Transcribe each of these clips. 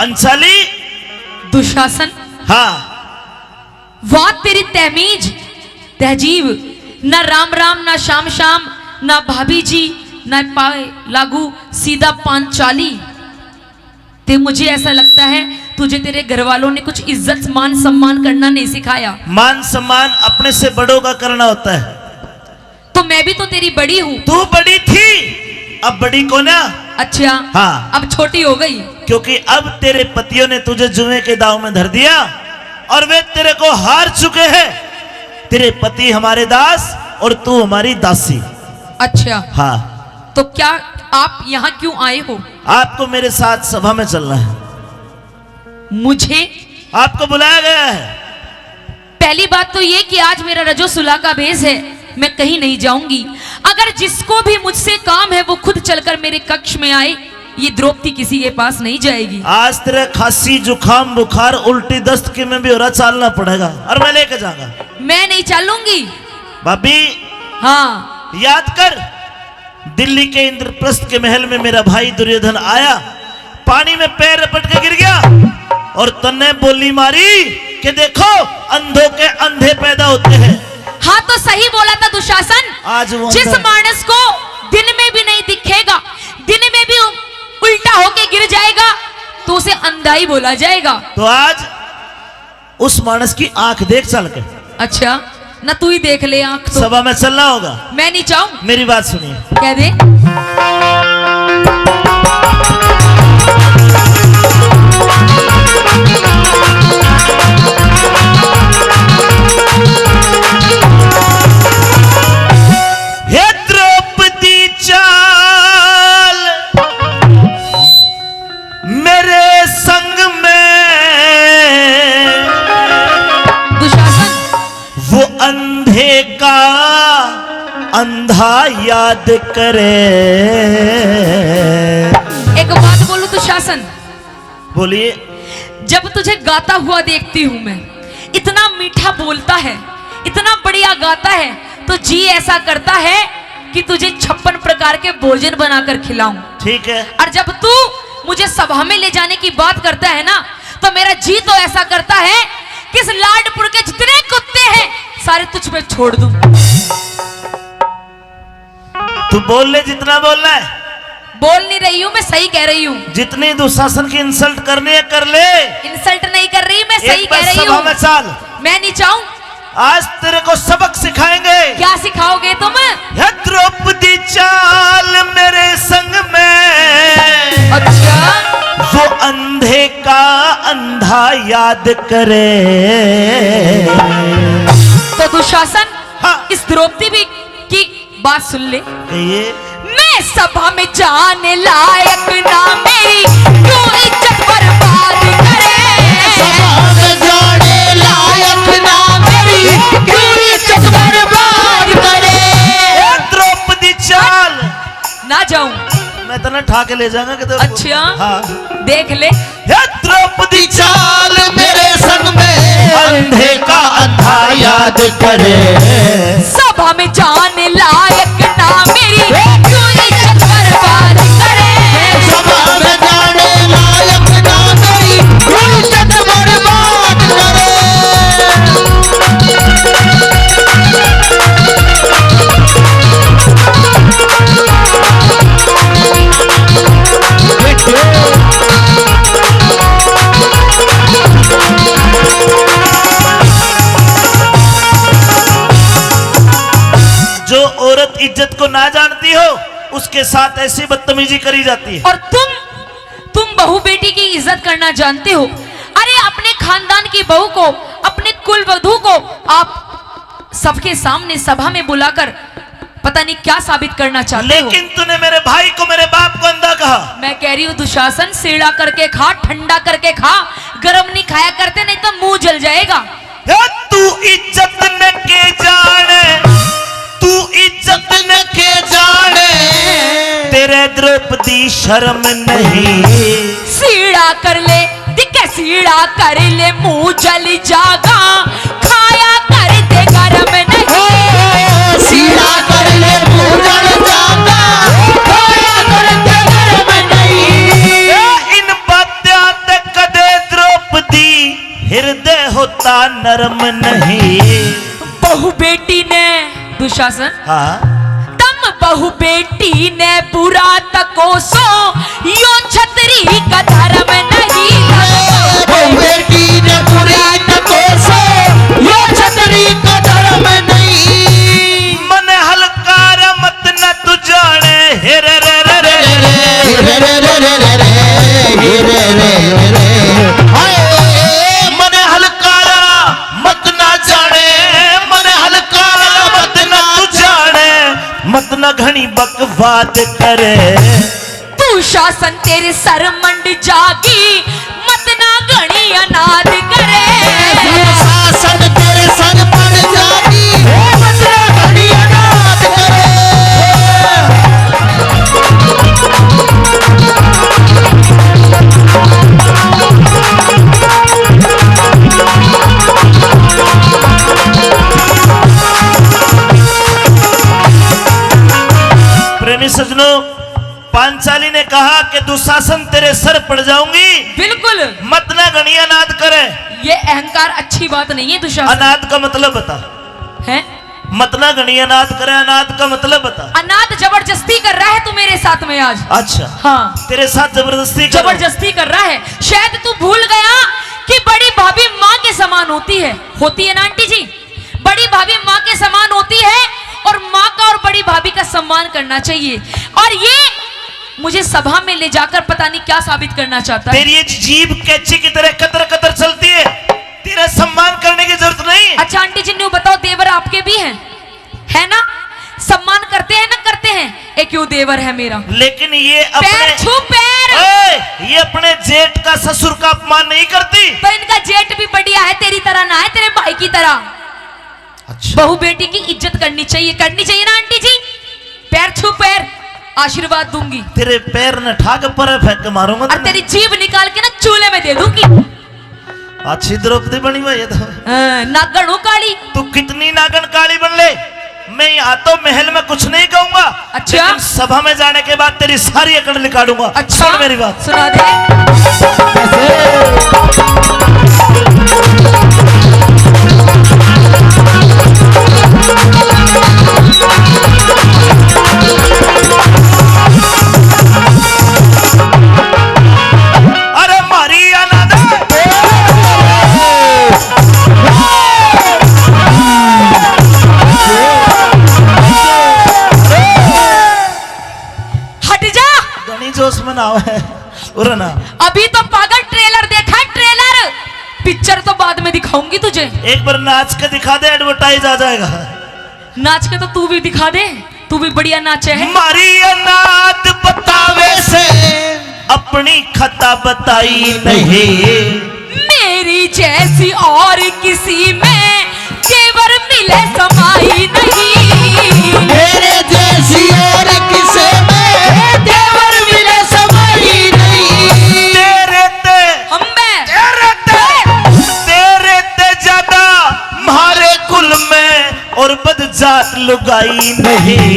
पांचाली दुशासन, हाँ वाह तेरी तहमीज तहजीब, ना राम राम ना शाम शाम ना भाभी जी ना पाए लागू सीधा पांचाली। ते मुझे ऐसा लगता है तुझे तेरे घर वालों ने कुछ इज्जत मान सम्मान करना नहीं सिखाया। मान सम्मान अपने से बड़ों का करना होता है। तो मैं भी तो तेरी बड़ी हूँ। तू बड़ी थी, अब बड़ी को ना। अच्छा हाँ, अब छोटी हो गई, क्योंकि अब तेरे पतियों ने तुझे जुए के दाव में धर दिया और वे तेरे को हार चुके हैं। तेरे पति हमारे दास और तू हमारी दासी। अच्छा हाँ, तो क्या आप यहाँ क्यों आए हो? आपको मेरे साथ सभा में चलना है। मुझे आपको बुलाया गया है। पहली बात तो ये कि आज मेरा रजो सुलह का भेष है, मैं कहीं नहीं जाऊंगी। अगर जिसको भी मुझसे काम है वो खुद चलकर मेरे कक्ष में आए, ये द्रौपदी किसी के पास नहीं जाएगी। आज तेरे खांसी जुखाम बुखार उल्टी दस्त के में भी हो रहा, चालना पड़ेगा और मैं लेके जाऊंगा। मैं नहीं चलूंगी। भाभी हाँ, याद कर, दिल्ली के इंद्रप्रस्थ के महल में मेरा भाई दुर्योधन आया, पानी में पैर रपट के गिर गया और तन्ने बोली मारी कि देखो अंधों के अंधे पैदा होते हैं। हाँ तो सही बोला था दुशासन। आज वो जिस मानस को दिन में भी नहीं दिखेगा, दिन में भी उल्टा होके गिर जाएगा तो उसे अंधा ही बोला जाएगा। तो आज उस मानस की आंख देख चल के। अच्छा ना तू ही देख ले आंख तो। सभा में चलना होगा। मैं नहीं चाहूं। मेरी बात सुनिए। कह दे। हे द्रौपदी चाल मेरे संग में, दुशासन वो अंधे का अंधा याद करे। एक बात बोलूं दुशासन, बोलिए। जब तुझे गाता हुआ देखती हूं मैं, इतना मीठा बोलता है, इतना बढ़िया गाता है, तो जी ऐसा करता है कि तुझे 56 प्रकार के भोजन बनाकर खिलाऊं। ठीक है। और जब तू मुझे सभा में ले जाने की बात करता है ना, तो मेरा जी तो ऐसा करता है कि इस लाडपुर के जितने कुत्ते हैं सारे तुझ पे छोड़ दूं। तू बोल ले जितना बोलना है। बोल नहीं रही हूं, मैं सही कह रही हूं। जितनी दुशासन की इंसल्ट करनी है कर ले। इंसल्ट नहीं कर रही, मैं सही एक बार कह रही सभा हूं। में चल। मैं नहीं चाहूं। आज तेरे को सबक सिखाएंगे। क्या सिखाओगे तुम? हे द्रौपदी चाल मेरे संग में, अच्छा वो अंधे का अंधा याद करे। तो दुशासन, हाँ। इस द्रौपदी भी की बात सुन ले। कहिए। मैं सभा में जाने लायक ना मेरी, क्यों इज्जत बर्बाद करे। सभा में जाने लायक ना मेरी, क्यों इज्जत बर्बाद करे। हे द्रौपदी चाल। ना जाऊं। मैं तो ना ठा के ले जाऊंगा कि तो। अच्छा हाँ। देख ले। हे द्रौपदी चाल मेरे संग में, अंधे का अंधा याद करे। सभा में जाने लायक ना मेरी, क्यों इज्जत बर्बाद करे। सभा में जाने लायक ना मेरी, क्यों इज्जत बर्बाद करे। जो औरत इज्जत को ना जानती हो उसके साथ ऐसी बदतमीजी करी जाती है। और तुम बहू बेटी की इज्जत करना जानते हो। अरे अपने खानदान की बहू को, अपने कुल वधू को आप सबके सामने सभा में बुलाकर पता नहीं क्या साबित करना चाहते हो। लेकिन तूने मेरे भाई को, मेरे बाप को अंधा कहा। मैं कह रही हूँ दुशासन, सीड़ा करके खा, ठंडा करके खा, गरम नहीं खाया करते, नहीं तो मुंह जल जाएगा। तू इज्जत न के जाने, तू इज्जत न के जाने, तेरे द्रौपदी शर्म नहीं। सीड़ा कर ले दिखे, सीड़ा कर ले, मुंह जल जागा, खाया कर दे गरम नहीं। सीधा कर ले मुंह जल जागा, खाया कर दे गरम नहीं। इन बात्यां ते हृदय होता नरम नहीं। बहु बेटी ने दुशासन हाँ तम बहु बेटी ने बुरा तको सो यो छतरी का धर्म नहीं। बेटी ने बुरा तको सो यो छतरी का धर्म नहीं। मन हलकार मत न तू जाने हेरे रे रे रे रे रे रे रे रे रे रे रे रे हाय मन हलकारा मत ना जाने, मन हलकारा मत न तू जाने, मत न घनी बकवाद करे। तू शासन तेरे सर मंड जागी मत ना घणी अनाद करे। शासन तेरे सर पर जागी मत घड़ी अनाथ करे। प्रेमी सजनों, पांचाली ने कहा कि दुशासन तेरे सर पड़ जाऊंगी, बिल्कुल मत ना घनी अनाद करे। ये अहंकार अच्छी बात नहीं है दुशासन। अनाद का मतलब बता। है मत ना घनी अनाद करे, अनाद का मतलब बता। अनाथ जबरदस्ती कर रहा है तू मेरे साथ में आज। अच्छा हाँ तेरे साथ जबरदस्ती करो। जबरदस्ती कर रहा है। शायद तू भूल गया कि बड़ी भाभी माँ के समान होती है ना आंटी जी। बड़ी भाभी माँ के समान होती है और माँ का और बड़ी भाभी का सम्मान करना चाहिए। और ये मुझे सभा में ले जाकर पता नहीं क्या साबित करना चाहता है। तेरी ये जीभ कैची की तरह कतर कतर चलती है, तेरा सम्मान करने की जरूरत नहीं। अच्छा आंटी जी ने बताओ, देवर आपके भी हैं, है ना? सम्मान करते हैं ना करते हैं? एक क्यों देवर है मेरा। लेकिन ये पैर अपने छू पैर। ये अपने जेठ का ससुर का अपमान नहीं करती। तो इनका जेठ भी बढ़िया है, तेरी तरह ना है, तेरे भाई की तरह। अच्छा बहू बेटी की इज्जत करनी चाहिए ना आंटी जी। पैर छू पैर, आशीर्वाद दूंगी। तेरे पैर न ठाक पर फेंक के मारूंगा और तेरी जीभ निकाल के ना चूल्हे में दे दूंगी। अच्छी द्रौपदी बनी हुई है तो। नागण हो काली। तू कितनी नागन काली बन ले, मैं यहाँ तो महल में कुछ नहीं कहूंगा। अच्छा? लेकिन सभा में जाने के बाद तेरी सारी अकड़ निकालूंगा। अच्छा सुन मेरी बात। सुना दे। अरे मारी अनाद हट जा। गणी जोश में ना है उरे ना। अभी तो पागल ट्रेलर देखा, ट्रेलर। पिक्चर तो बाद में दिखाऊंगी तुझे। एक बार नाच के दिखा दे, एडवर्टाइज आ जाएगा। नाच के तो तू भी दिखा दे, तू भी बढ़िया नाचे है। मारी अनाद बतावे से अपनी खता बताई नहीं। मेरी जैसी और किसी में जेवर मिले समाई नहीं। मेरे जैसी और किसे में देवर मिले समाई नहीं। तेरे ते तेरे ते ज्यादा मारे कुल में और बदजात लुगाई नहीं।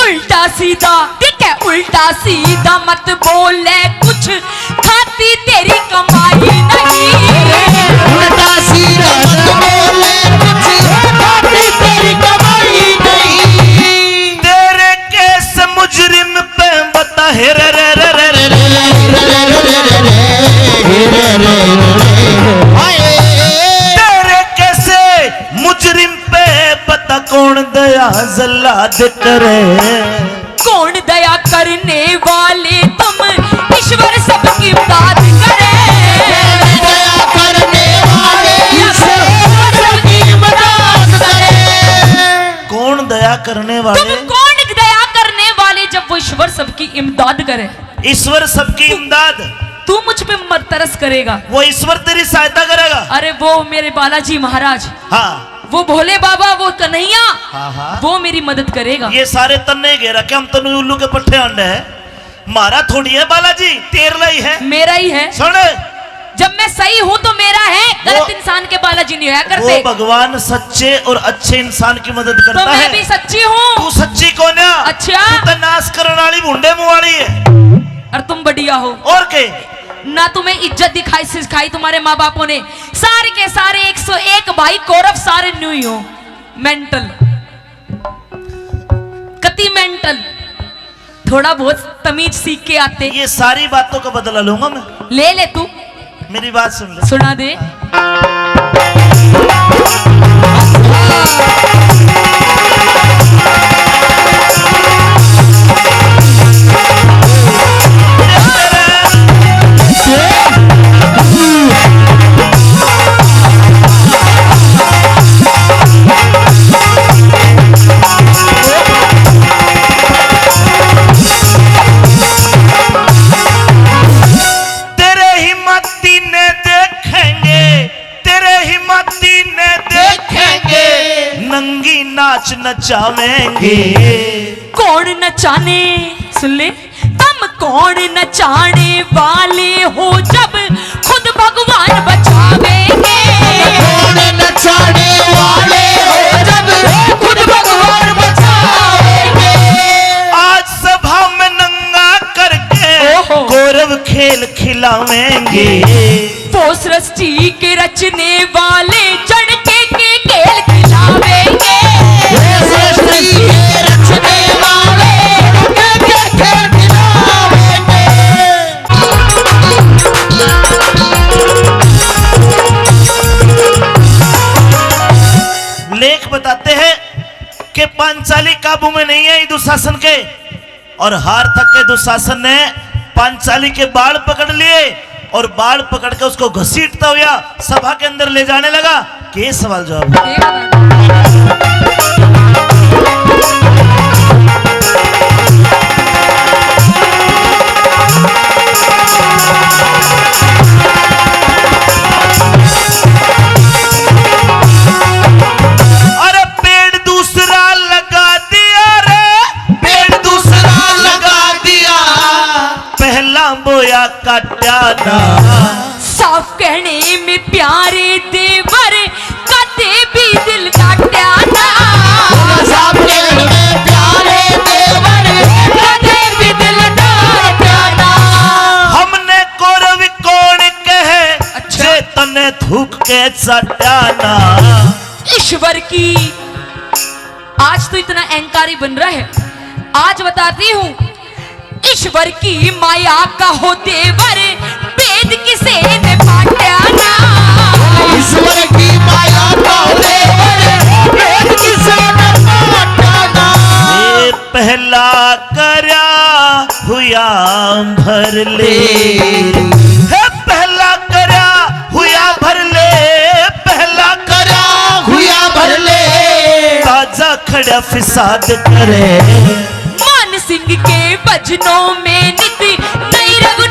उल्टा सीधा ठीक है, उल्टा सीधा मत बोले, कुछ खाती तेरी कमाई नहीं। उल्टा सीधा मत बोले, कुछ खाती तेरी कमाई नहीं। तेरे केस मुजरिम पे बता हे रे रे रे रे रे तेरे कैसे मुजरिम पे पता कौन दया जल्लाद करे। कौन दया करने वाले तुम, ईश्वर सबकी इमदाद करे। दया करने वाले ईश्वर सबकी इमदाद करे। कौन दया करने तुम वाले? कौन दया करने वाले जब वो ईश्वर सबकी इमदाद करे। ईश्वर सबकी इमदाद। तू मुझ पे मत तरस करेगा, वो ईश्वर तेरी सहायता करेगा। अरे वो मेरे बालाजी महाराज, हाँ वो भोले बाबा, वो कन्हैया, हाँ हाँ। वो मेरी मदद करेगा। ये सारे तन्ने घेरा के हम तनु उल्लू के पट्टे अंडे है। मारा थोड़ी है बालाजी, तेरला ही है। मेरा ही है। सुन, जब मैं सही हूँ तो मेरा है, गलत वो- इंसान के बालाजी नहीं होया वो करते। भगवान सच्चे और अच्छे इंसान की मदद तो करता मैं है। भी सच्ची हूँ। तू सच्ची कौन है? अच्छा। तू तो नाश करने वाली भुंडे मुँह वाली है। और तुम बढ़िया हो। और के ना तुम्हें इज्जत दिखाई सिखाई तुम्हारे माँ बापों ने। सारे के सारे 101 भाई कौरव सारे न्यू ही हो। मेंटल, कति मेंटल। थोड़ा बहुत तमीज सीख के आते। ये सारी बातों का बदला लूंगा मैं। ले तू, मेरी बात सुन ले। सुना दे। नाच नचावेंगे। कौन नचाने, सुन ले, तुम कौन नचाने वाले हो जब खुद भगवान बचावेंगे। कौन नचाने वाले हो जब खुद भगवान बचावेंगे। आज सभा में नंगा करके गौरव खेल खिलावेंगे। वो सृष्टि के रचने वाले जड़ के खेल खिलावेंगे। लेख बताते हैं कि पांचाली काबू में नहीं आई दुशासन के, और हार थक के दुशासन ने पांचाली के बाल पकड़ लिए और बाल पकड़ के उसको घसीटता हुआ सभा के अंदर ले जाने लगा। के सवाल जवाब। साफ कहने में प्यारे देवर कदे भी दिल काटा ना। साफ कहने में प्यारे देवर कदे भी दिल काटा ना। हमने कौरव कौन कहे चेतन थूक के चटाना। ईश्वर की आज तो इतना अहंकारी बन रहा है। आज बताती हूँ, ईश्वर की माया का हो देवर वेद किसे ने पाटा ना। ईश्वर की माया का हो देवर वेद किसे ने पाटा ना। ये पहला करया हुआ भर ले, है पहला करया हुआ भर ले, पहला करया हुआ भर ले। ताजा खड़ा फिसाद करे। मान सिंह के भजनों में नित नई रघु